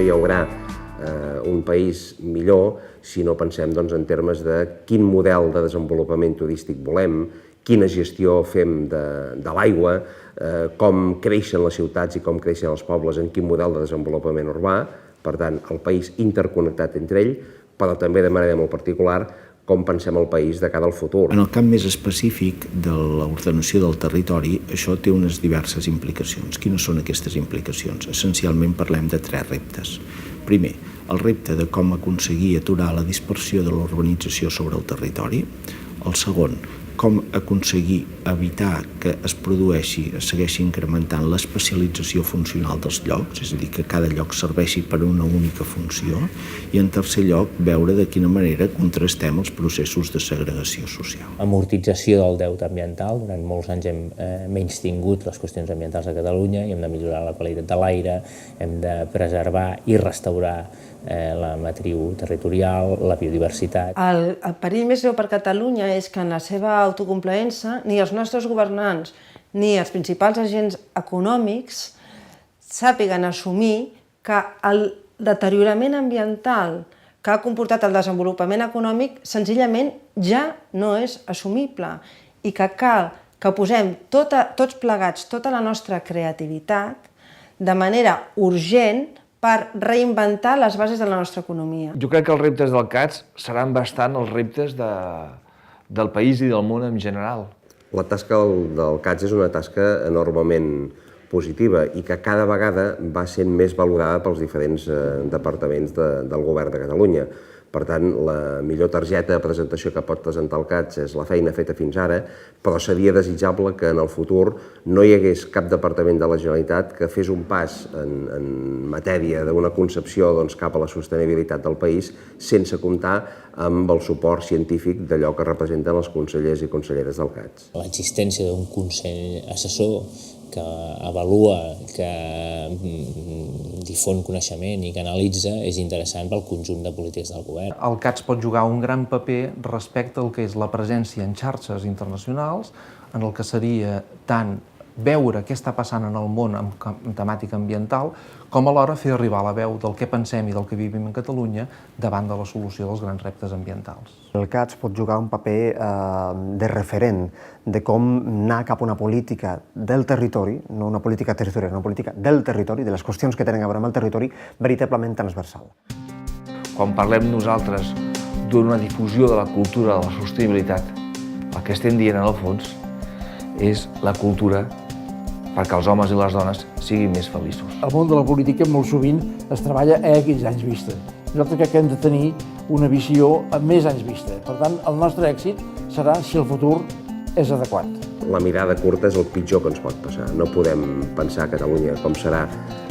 hi haurà un país millor si no pensem en termes de quin model de desenvolupament turístic volem, quina gestió fem de l'aigua, com creixen les ciutats i com creixen els pobles, en quin model de desenvolupament urbà, per tant, el país interconnectat entre ell, però també de manera molt particular com pensem el país de cara al futur. En el camp més específic de l'ordenació del territori, això té unes diverses implicacions. Quines són aquestes implicacions? Essencialment parlem de 3 reptes. Primer, el repte de com aconseguir aturar la dispersió de l'urbanització sobre el territori. El segon, com aconseguir evitar que es segueixi incrementant l'especialització funcional dels llocs, és a dir, que cada lloc serveixi per una única funció, i en tercer lloc, veure de quina manera contrastem els processos de segregació social. Amortització del deute ambiental. Durant molts anys hem menystingut les qüestions ambientals a Catalunya i hem de millorar la qualitat de l'aire, hem de preservar i restaurar la matriu territorial, la biodiversitat. El perill més greu per Catalunya és que en la seva autocomplaença ni els nostres governants ni els principals agents econòmics sàpiguen assumir que el deteriorament ambiental que ha comportat el desenvolupament econòmic senzillament ja no és assumible i que cal que posem tots plegats tota la nostra creativitat de manera urgent per reinventar les bases de la nostra economia. Jo crec que els reptes del CATS seran bastant els reptes del país i del món en general. La tasca del CATS és una tasca enormement positiva i que cada vegada va sent més valorada pels diferents departaments del govern de Catalunya. Per tant, la millor targeta de presentació que pot presentar el CATS és la feina feta fins ara, però seria desitjable que en el futur no hi hagués cap departament de la Generalitat que fes un pas en matèria d'una concepció cap a la sostenibilitat del país sense comptar amb el suport científic d'allò que representen els consellers i conselleres del CATS. L'existència d'un consell assessor que avalua, que difon coneixement i que analitza és interessant pel conjunt de polítiques del govern. El CATS pot jugar un gran paper respecte al que és la presència en xarxes internacionals, en el que seria tant veure què està passant en el món en temàtica ambiental, com alhora fer arribar la veu del que pensem i del que vivim a Catalunya davant de la solució dels grans reptes ambientals. El CATS pot jugar un paper de referent de com anar cap a una política del territori, no una política territorial, una política del territori, de les qüestions que tenen a veure amb el territori, veritablement transversal. Quan parlem nosaltres d'una difusió de la cultura de la sostenibilitat, el que estem dient en el fons és la cultura perquè els homes i les dones siguin més feliços. El món de la política molt sovint es treballa a aquells anys vista. Nosaltres crec que hem de tenir una visió a més anys vista. Per tant, el nostre èxit serà si el futur és adequat. La mirada curta és el pitjor que ens pot passar. No podem pensar a Catalunya com serà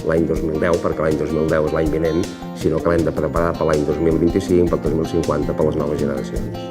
l'any 2010, perquè l'any 2010 és l'any vinent, sinó que l'hem de preparar per l'any 2025, per 2050, per les noves generacions.